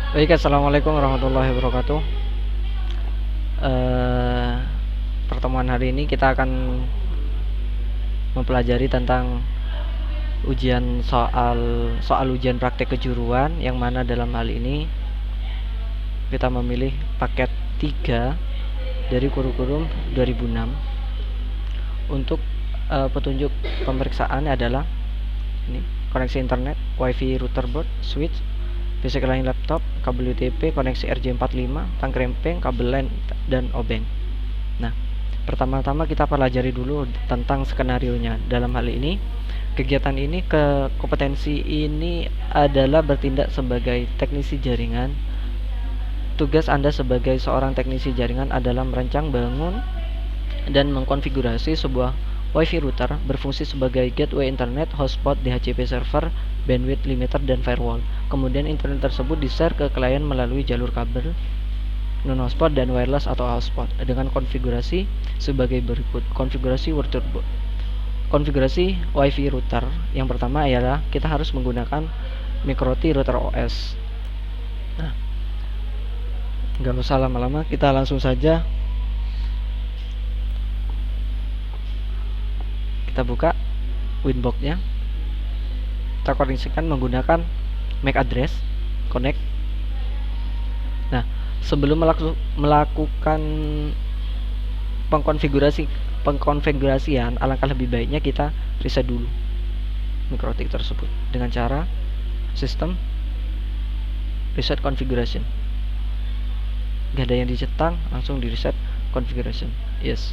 Baik, assalamualaikum warahmatullahi wabarakatuh. Eh, Pertemuan hari ini kita akan mempelajari tentang ujian soal ujian praktek kejuruan, yang mana dalam hal ini kita memilih paket 3 dari kurikulum 2006. Untuk petunjuk pemeriksaan adalah ini: koneksi internet, wifi, router board, switch, basic line laptop, kabel UTP, koneksi RJ45, tang krempeng, kabel LAN, dan obeng. Nah, pertama-tama kita pelajari dulu tentang skenarionya. Dalam hal ini, kegiatan ini, kompetensi ini adalah bertindak sebagai teknisi jaringan. Tugas Anda sebagai seorang teknisi jaringan adalah merancang, bangun, dan mengkonfigurasi sebuah WiFi router berfungsi sebagai gateway internet, hotspot, DHCP server, bandwidth limiter, dan firewall. Kemudian internet tersebut di-share ke klien melalui jalur kabel, non-hotspot, dan wireless atau hotspot dengan konfigurasi sebagai berikut. Konfigurasi router. Konfigurasi WiFi router. Yang pertama ialah kita harus menggunakan MikroTik router OS. Nah, nggak usah lama-lama, kita langsung saja kita buka Winbox-nya. Kita koneksikan menggunakan MAC address, connect. Nah, sebelum melakukan pengkonfigurasian, alangkah lebih baiknya kita reset dulu MikroTik tersebut dengan cara sistem reset configuration. Gak ada yang dicetang, langsung di reset configuration. Yes.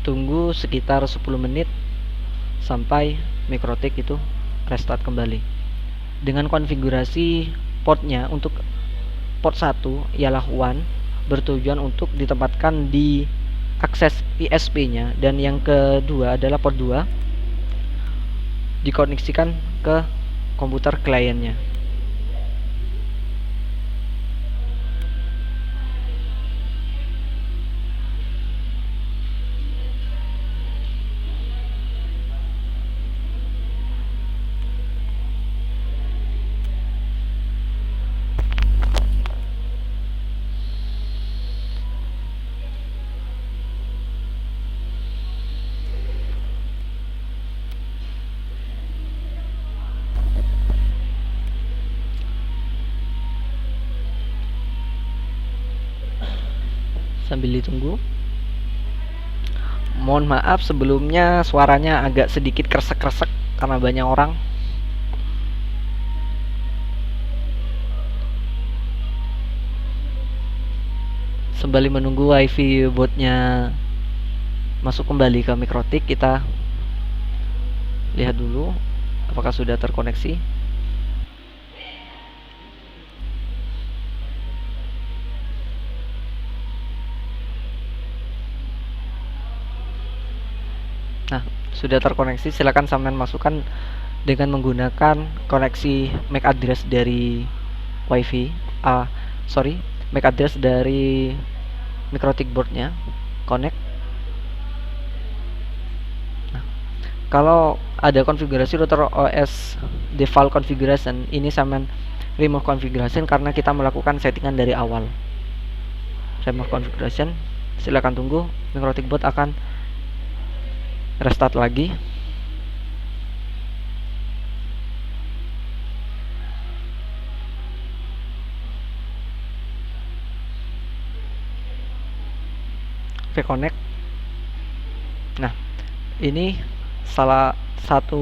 Tunggu sekitar 10 menit sampai MikroTik itu restart kembali. Dengan konfigurasi portnya, untuk port 1 ialah WAN, bertujuan untuk ditempatkan di akses ISP-nya, dan yang kedua adalah port 2 dikoneksikan ke komputer kliennya. Sambil ditunggu, mohon maaf sebelumnya suaranya agak sedikit kresek-kresek karena banyak orang. Sembari menunggu wifi botnya masuk kembali ke MikroTik, kita lihat dulu apakah sudah terkoneksi. Nah, sudah terkoneksi. Silakan sampean masukkan dengan menggunakan koneksi MAC address dari WiFi. MAC address dari MikroTik boardnya. Connect. Nah, kalau ada konfigurasi router OS default configuration, ini sampean remove configuration karena kita melakukan settingan dari awal. Remove configuration. Silakan tunggu, MikroTik board akan restart lagi. Oke, connect. Nah, ini salah satu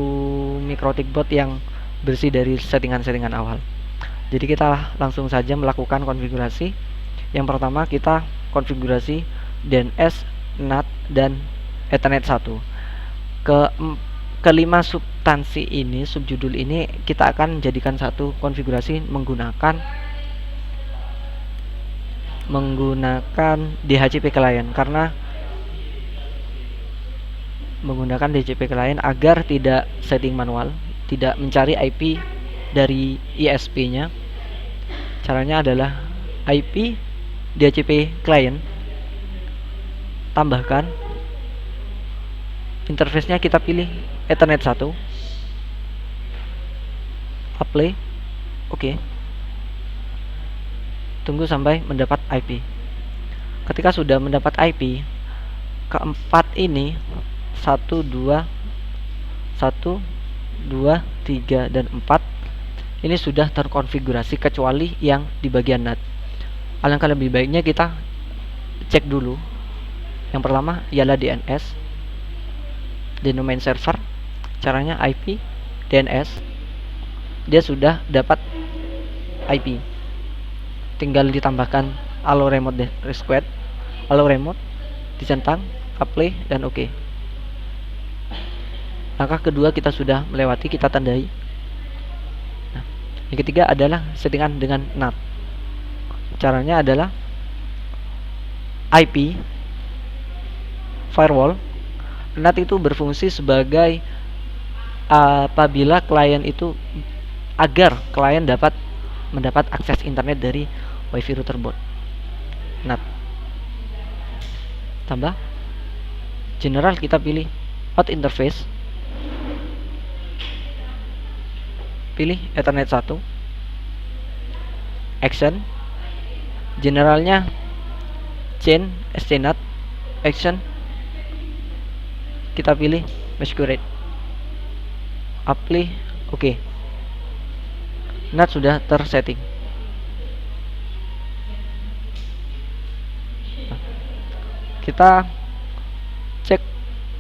MikroTik board yang bersih dari settingan-settingan awal. Jadi kita langsung saja melakukan konfigurasi. Yang pertama kita konfigurasi DNS, NAT, dan Ethernet 1. Kelima substansi ini, subjudul ini kita akan jadikan satu konfigurasi menggunakan DHCP client, karena menggunakan DHCP client agar tidak setting manual, tidak mencari IP dari ISP-nya. Caranya adalah IP DHCP client, tambahkan interface-nya, kita pilih Ethernet 1, apply, oke. tunggu sampai mendapat IP. Ketika sudah mendapat IP keempat ini 1, 2, 3 dan 4 ini sudah terkonfigurasi kecuali yang di bagian NAT. Alangkah lebih baiknya kita cek dulu. Yang pertama ialah DNS, domain server. Caranya IP DNS, dia sudah dapat IP, tinggal ditambahkan allow remote request, allow remote, dicentang, apply dan oke. Langkah kedua kita sudah melewati, kita tandai. Nah, yang ketiga adalah settingan dengan NAT. Caranya adalah IP firewall. NAT itu berfungsi sebagai apabila klien itu, agar klien dapat mendapat akses internet dari WiFi router board. NAT. Tambah general, kita pilih out interface, pilih Ethernet 1, action, generalnya chain SCNAT, action kita pilih masquerade, apply, oke. NAT sudah tersetting. Kita cek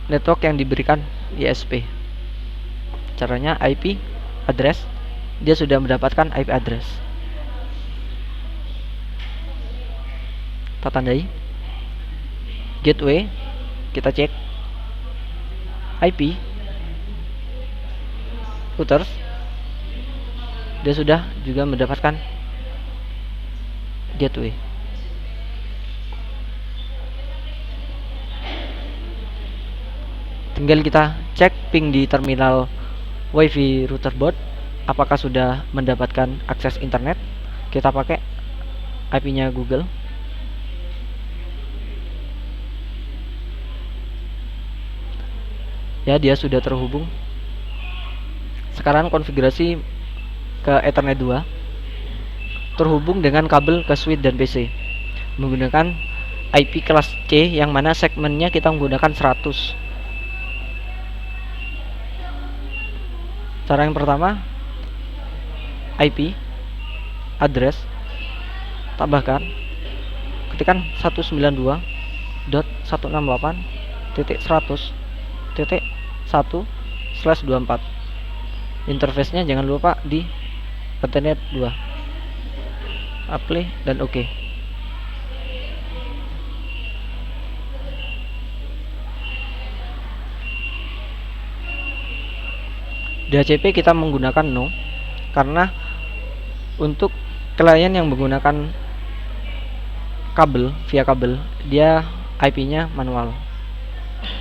network yang diberikan ISP. Caranya IP address, dia sudah mendapatkan IP address. Kita tandai. Gateway, kita cek IP routers, dia sudah juga mendapatkan gateway. Tinggal kita cek ping di terminal WiFi router board, apakah sudah mendapatkan akses internet. Kita pakai IP-nya Google. Ya, dia sudah terhubung. Sekarang konfigurasi ke Ethernet 2, terhubung dengan kabel ke switch dan PC menggunakan IP kelas C, yang mana segmennya kita menggunakan 100. Cara yang pertama, IP address, tambahkan, ketikkan 192.168.100.1/24. Interface-nya jangan lupa di Ethernet 2. Apply dan oke. DHCP kita menggunakan no, karena untuk klien yang menggunakan kabel, via kabel, dia IP-nya manual,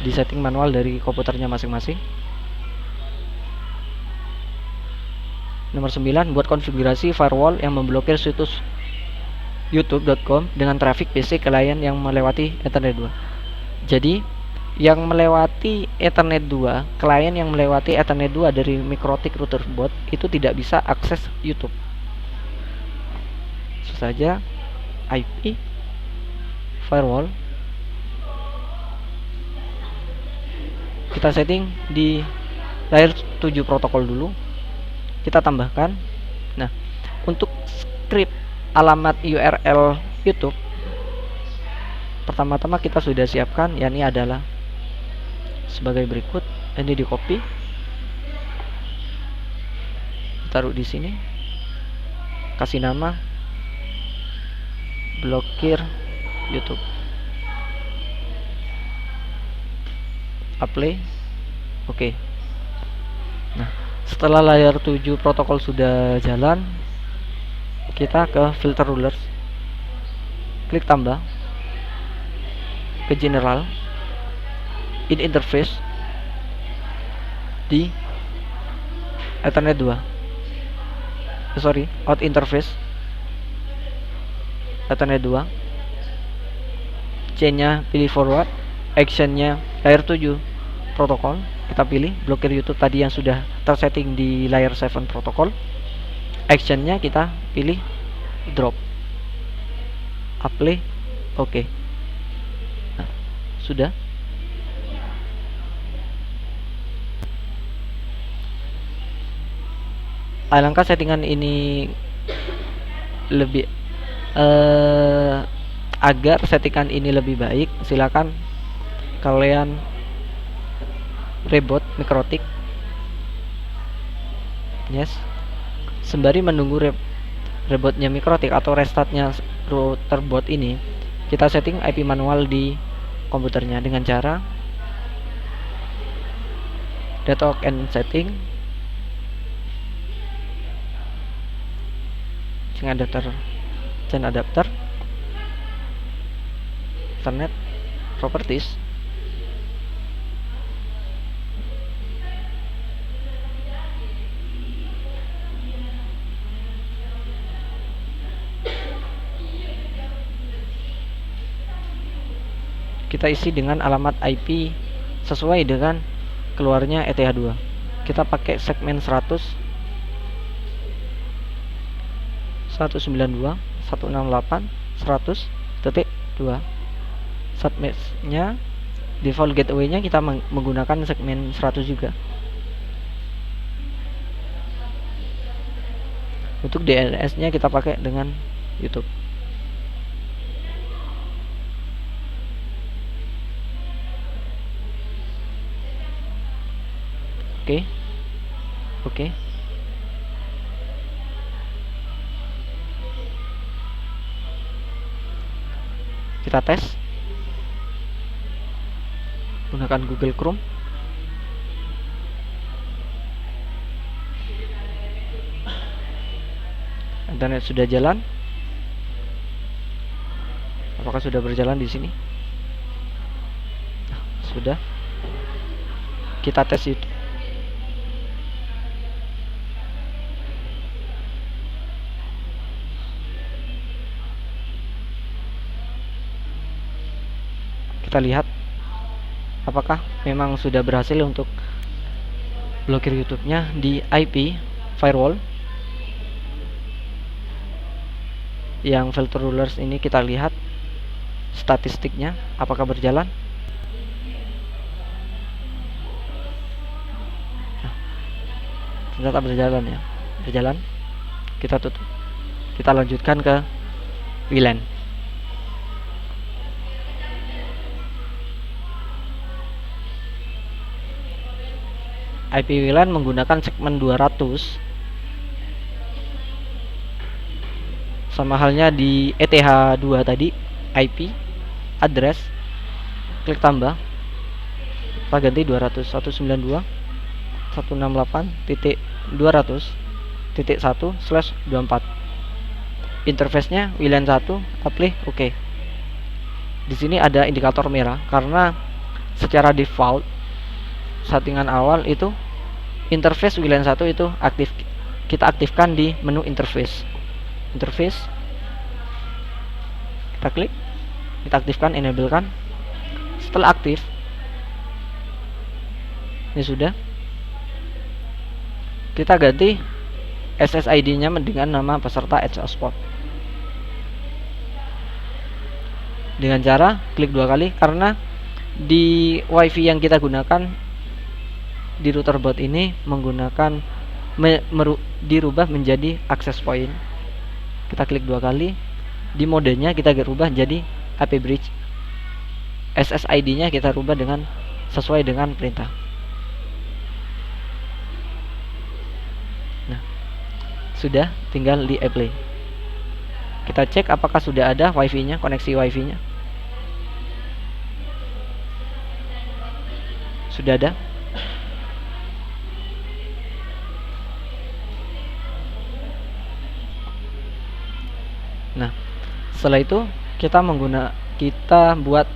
di setting manual dari komputernya masing-masing. Nomor 9, buat konfigurasi firewall yang memblokir situs youtube.com dengan traffic PC klien yang melewati Ethernet 2. Jadi yang melewati Ethernet 2, klien yang melewati Ethernet 2 dari MikroTik router board itu tidak bisa akses YouTube. Saja IP firewall, kita setting di layer 7 protokol dulu, kita tambahkan. Nah, untuk script alamat URL YouTube, pertama-tama kita sudah siapkan, yakni adalah sebagai berikut. Ini di copy, taruh di sini, kasih nama blokir YouTube, apply, oke. Nah, setelah layer 7 protokol sudah jalan, kita ke filter rulers, klik tambah, ke general, in interface, di Ethernet 2, out interface Ethernet 2, chain-nya pilih forward, action-nya layer 7 protokol, kita pilih blokir YouTube tadi yang sudah tersetting di layer 7 protokol. Action-nya kita pilih drop. apply, oke. Nah, sudah. Alangkah settingan ini lebih agar settingan ini lebih baik, silakan kalian reboot Mikrotik. Yes. Sembari menunggu rebootnya Mikrotik atau restartnya router boot ini, kita setting IP manual di komputernya dengan cara network and setting, chain adapter, internet properties, kita isi dengan alamat IP sesuai dengan keluarnya ETH2. Kita pakai segmen 192.168.100.2. Subnetnya default gateway-nya kita menggunakan segmen 100 juga. Untuk DNS-nya kita pakai dengan YouTube. Oke. Kita tes gunakan Google Chrome. Internet sudah jalan. Apakah sudah berjalan di sini? Sudah. Kita tes YouTube. Kita lihat apakah memang sudah berhasil untuk blokir YouTube-nya di IP firewall. Yang filter rulers ini kita lihat statistiknya apakah berjalan. Ternyata berjalan ya. Berjalan. Kita tutup. Kita lanjutkan ke VLAN. IP VLAN menggunakan segmen 200. Sama halnya di ETH2 tadi, IP address, klik tambah, kita ganti 200.192.168.200.1/24. Interface-nya VLAN 1, apply, oke. Di sini ada indikator merah karena secara default settingan awal itu interface VLAN 1 itu aktif. Kita aktifkan di menu interface. Kita klik, kita aktifkan, enable kan. Setelah aktif, ini sudah, kita ganti SSID nya dengan nama peserta Edge Hotspot dengan cara klik 2 kali, karena di WiFi yang kita gunakan di router boot ini menggunakan dirubah menjadi access point. Kita klik 2 kali, di modenya kita rubah jadi IP bridge. SSID nya kita rubah dengan sesuai dengan perintah. Nah, sudah, tinggal di apply. Kita cek apakah sudah ada WiFi nya, koneksi WiFi nya. Sudah ada. Nah, setelah itu kita buat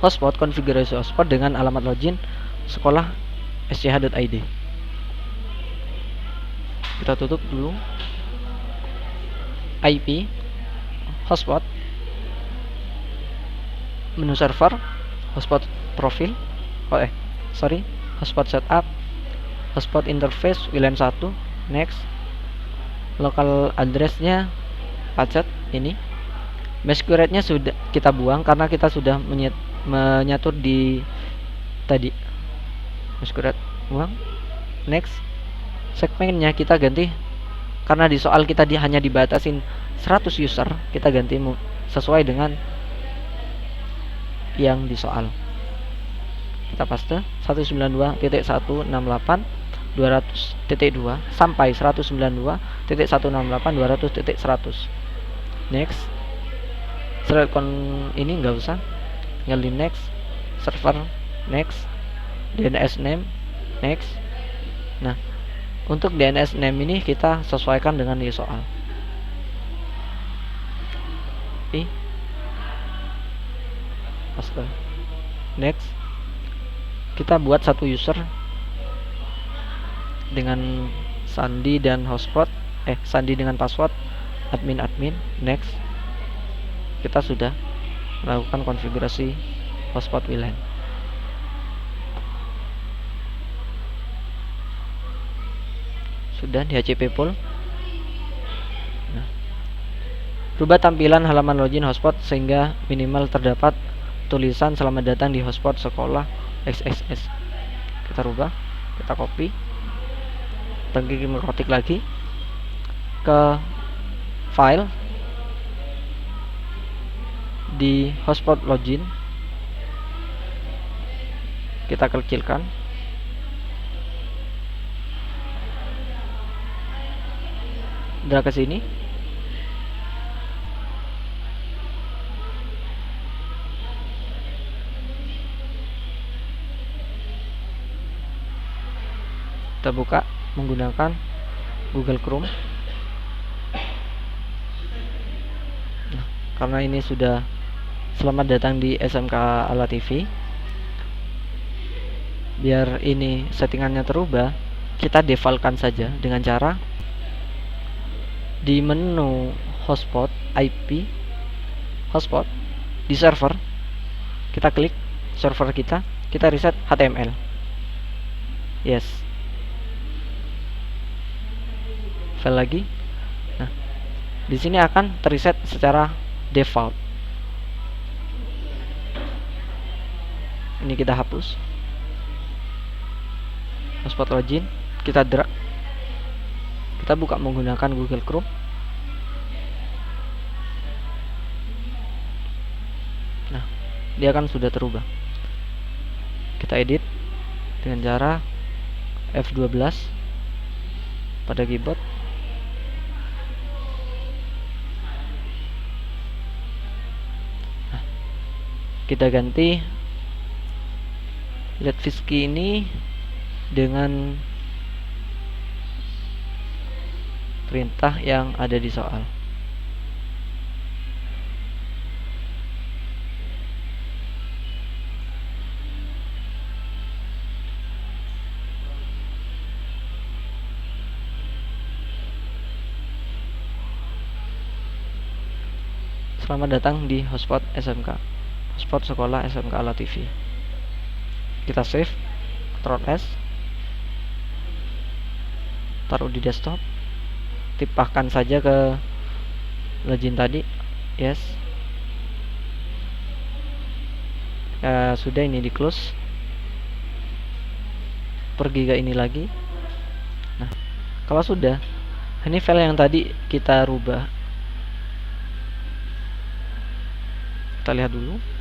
hotspot, konfigurasi hotspot dengan alamat login sekolah sch.id. Kita tutup dulu. IP hotspot, menu server, hotspot profil, hotspot setup, hotspot interface VLAN 1, next. Local address-nya pacet ini. Masquerade-nya sudah kita buang karena kita sudah menyatur di tadi. Masquerade buang. Next. Segmennya kita ganti karena di soal kita hanya dibatasin 100 user, kita ganti sesuai dengan yang di soal. Kita paste 192.168.200.2 sampai 192.168.200.100. Next. Select ini nggak usah, tinggal di next. Server next. DNS name next. Nah, untuk DNS name ini kita sesuaikan dengan di soal. Paste. Next. Kita buat satu user dengan sandi dan hotspot, sandi dengan password admin. Next. Kita sudah melakukan konfigurasi hotspot WLAN. Sudah di HCP pool. Nah, rubah tampilan halaman login hotspot sehingga minimal terdapat tulisan selamat datang di hotspot sekolah XXS. Kita rubah, kita copy, pergi mengetik lagi ke file di hotspot login, kita kecilkan, drag ke sini, kita buka menggunakan Google Chrome. Nah, karena ini sudah selamat datang di SMK Ala TV, biar ini settingannya terubah, kita defaultkan saja dengan cara di menu hotspot IP hotspot di server, kita klik server kita reset HTML. Yes. File lagi. Nah, di sini akan terreset secara default. Ini kita hapus. Hotspot login, kita drag. Kita buka menggunakan Google Chrome. Nah, dia akan sudah terubah. Kita edit dengan cara F12 pada keyboard. Nah, kita ganti Letvisky ini dengan perintah yang ada di soal. Selamat datang di hotspot SMK, hotspot sekolah SMK Ala TV. Kita save, Ctrl S, taruh di desktop, tipahkan saja ke login tadi. Yes. Sudah, ini di close. Pergi ke ini lagi. Nah, kalau sudah, ini file yang tadi kita rubah. Kita lihat dulu.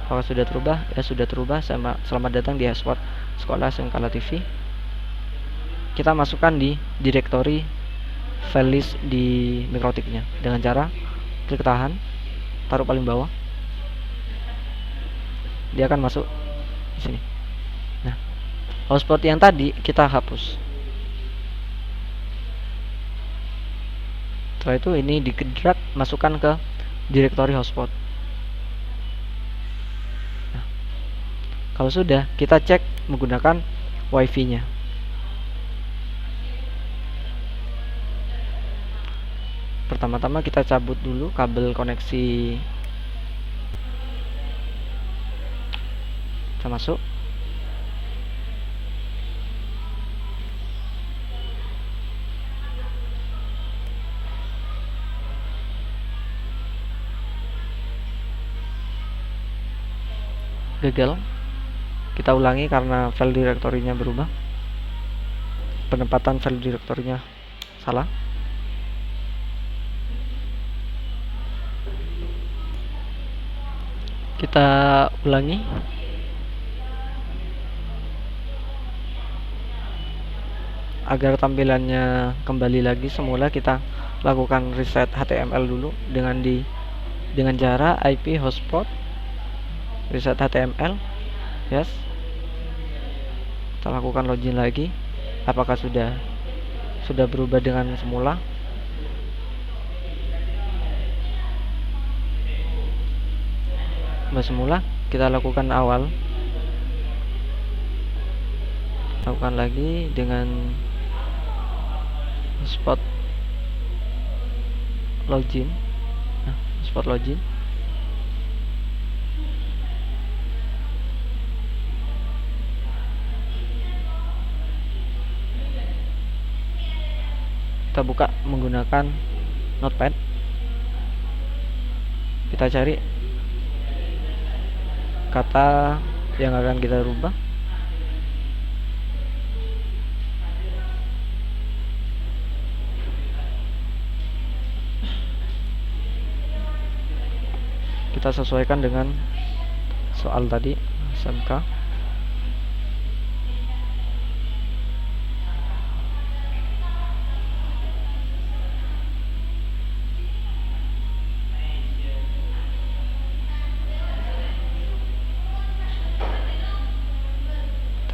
Apakah sudah terubah? Ya, sudah terubah. Selamat datang di hotspot sekolah SMK Ala TV. Kita masukkan di directory file list di mikrotiknya dengan cara klik tahan, taruh paling bawah. Dia akan masuk di sini. Nah, hotspot yang tadi kita hapus. Setelah itu ini di-drag, masukkan ke directory hotspot. Nah, kalau sudah, kita cek menggunakan wifi-nya. Pertama-tama kita cabut dulu kabel koneksi. Kita masuk. gagal. Kita ulangi karena file direktorinya berubah, penempatan file direktorinya salah. Kita ulangi. Agar tampilannya kembali lagi semula, kita lakukan reset HTML dulu dengan cara IP hotspot reset HTML. Yes. Kita lakukan login lagi. Apakah sudah berubah dengan semula? Semula. Kita lakukan awal. Lakukan lagi dengan hotspot login. Hotspot login. Kita buka menggunakan notepad. Kita cari kata yang akan kita rubah. Kita sesuaikan dengan soal tadi, SMK.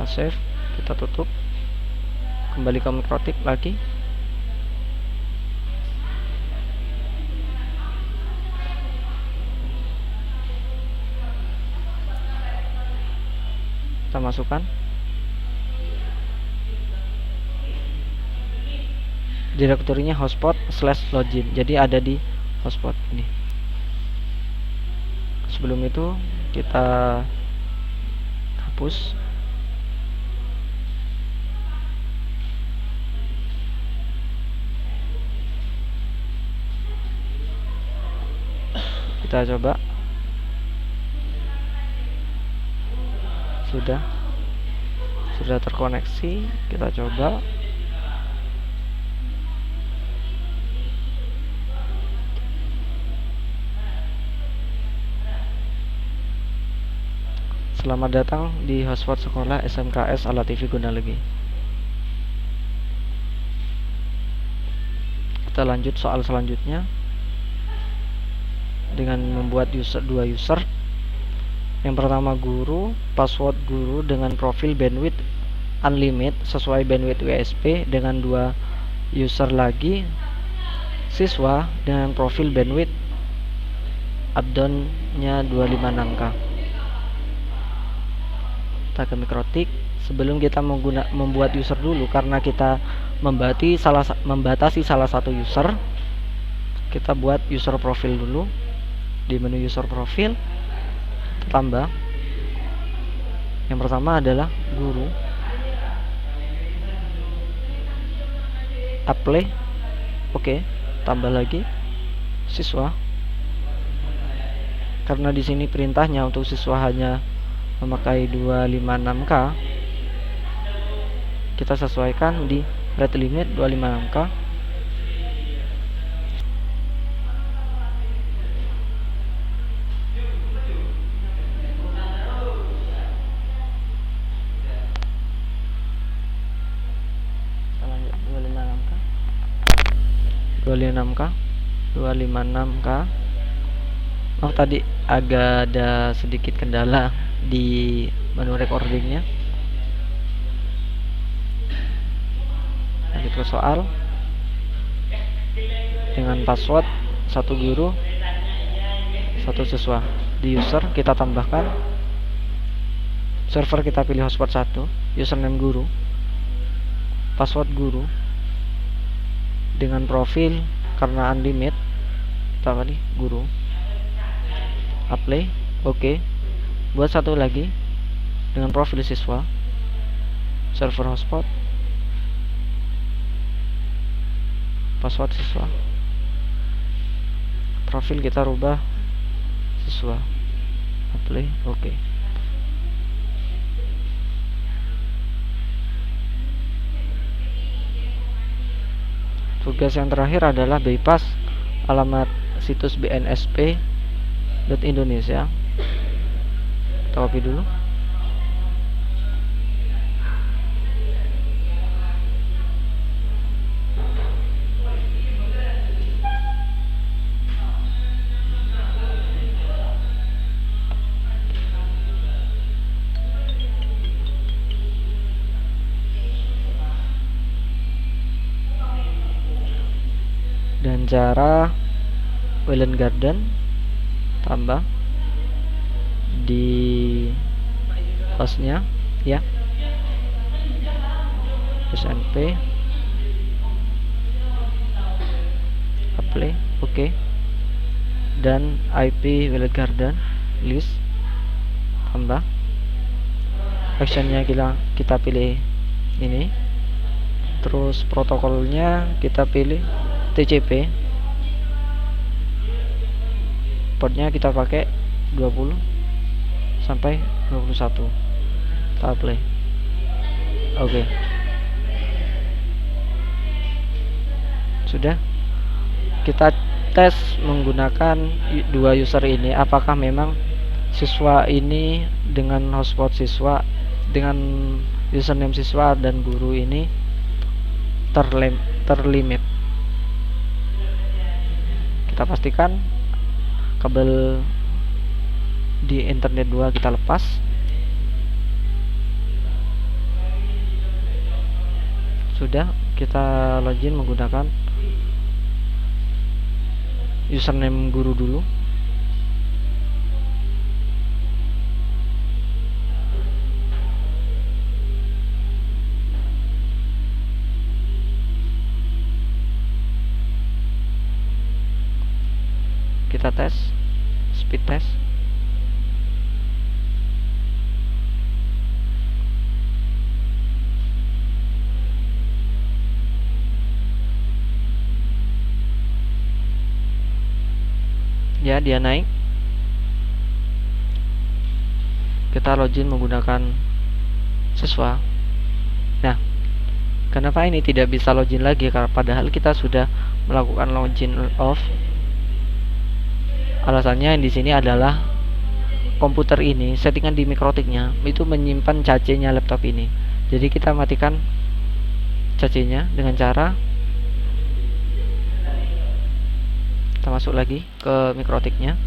Kita save, kita tutup, kembali ke Mikrotik lagi. Kita masukkan direktorinya hotspot/login, jadi ada di hotspot ini. Sebelum itu kita hapus. Kita coba. Sudah terkoneksi. Kita coba. Selamat datang di hotspot sekolah SMKS Alativy Gonalegi. Kita lanjut soal selanjutnya dengan membuat dua user. Yang pertama guru, password guru dengan profil bandwidth unlimited sesuai bandwidth WSP, dengan dua user lagi siswa dengan profil bandwidth add-on-nya 256K. Kita ke Mikrotik. Sebelum kita membuat user dulu, karena kita membatasi salah satu user, kita buat user profil dulu. Di menu user profil tambah. Yang pertama adalah guru. Apply. Oke, tambah lagi siswa. Karena di sini perintahnya untuk siswa hanya memakai 256K, kita sesuaikan di rate limit 256K. Kita lanjut 256K. Oh, tadi agak ada sedikit kendala di menu recordingnya. Lanjut ke soal. Dengan password satu guru, satu siswa. Di user kita tambahkan server, kita pilih hotspot 1, username guru, password guru, dengan profil karena unlimited kita tadi guru. Apply. Oke. Buat satu lagi dengan profil siswa, server hotspot, password siswa, profil kita rubah siswa. Apply. Oke. Tugas yang terakhir adalah bypass alamat situs bnsp.indonesia. Kita copy dulu. Dan cara Welland Garden tambah di hostnya ya, SNP apply, oke. Dan IP Welland Garden list tambah, actionnya kita pilih ini, terus protokolnya kita pilih TCP, portnya kita pakai 20 sampai 21. Kita play. Oke. Sudah. Kita tes menggunakan dua user ini, apakah memang siswa ini dengan hotspot siswa, dengan username siswa dan guru ini terlimit. Kita pastikan kabel di internet 2 kita lepas. Sudah, kita login menggunakan username guru dulu. Kita tes speed test. Ya, dia naik. Kita login menggunakan siswa. Nah, kenapa ini tidak bisa login lagi? Karena padahal kita sudah melakukan login off. Alasannya di sini adalah komputer ini, settingan di mikrotiknya itu menyimpan cache-nya laptop ini. Jadi kita matikan cache-nya dengan cara kita masuk lagi ke mikrotiknya.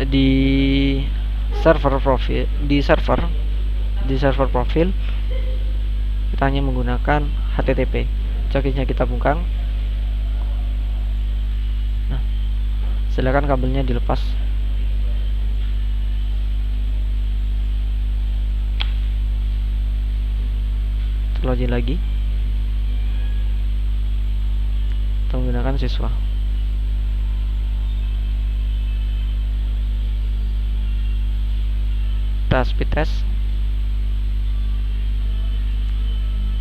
Di server profil kita hanya menggunakan HTTP. Cache-nya kita bungkam. Nah, silakan kabelnya dilepas. Login lagi. Kita menggunakan siswa. Kita speed test.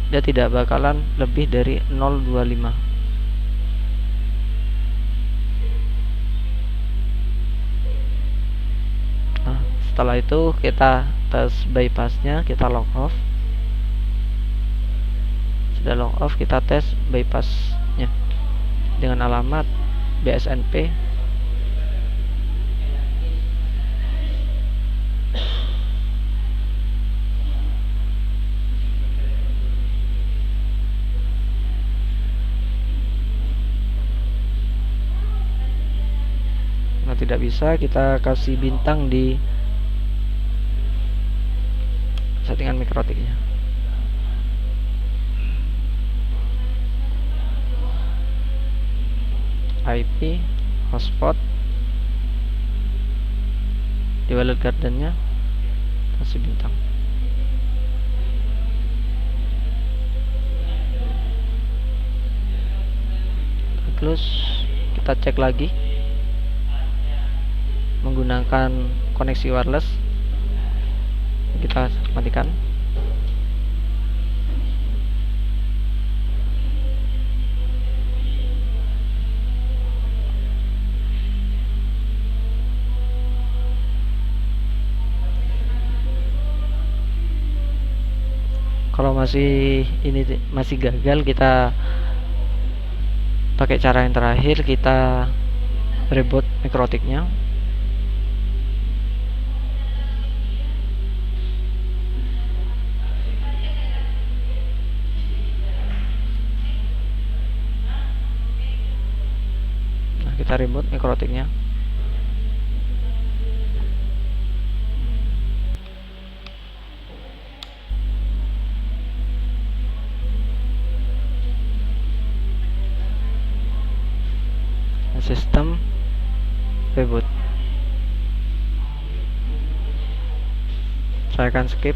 Dia tidak bakalan lebih dari 0,25. Nah, setelah itu kita tes bypassnya, kita log off. Sudah log off, kita tes bypassnya dengan alamat BSNP. Nah, tidak bisa, kita kasih bintang di settingan mikrotiknya. IP hotspot di Welland Garden-nya kasih bintang. Terus kita cek lagi menggunakan koneksi wireless. Kita matikan. Kalau masih gagal, kita pakai cara yang terakhir, kita reboot mikrotiknya. Nah, kita reboot mikrotiknya. Sistem reboot. Saya akan skip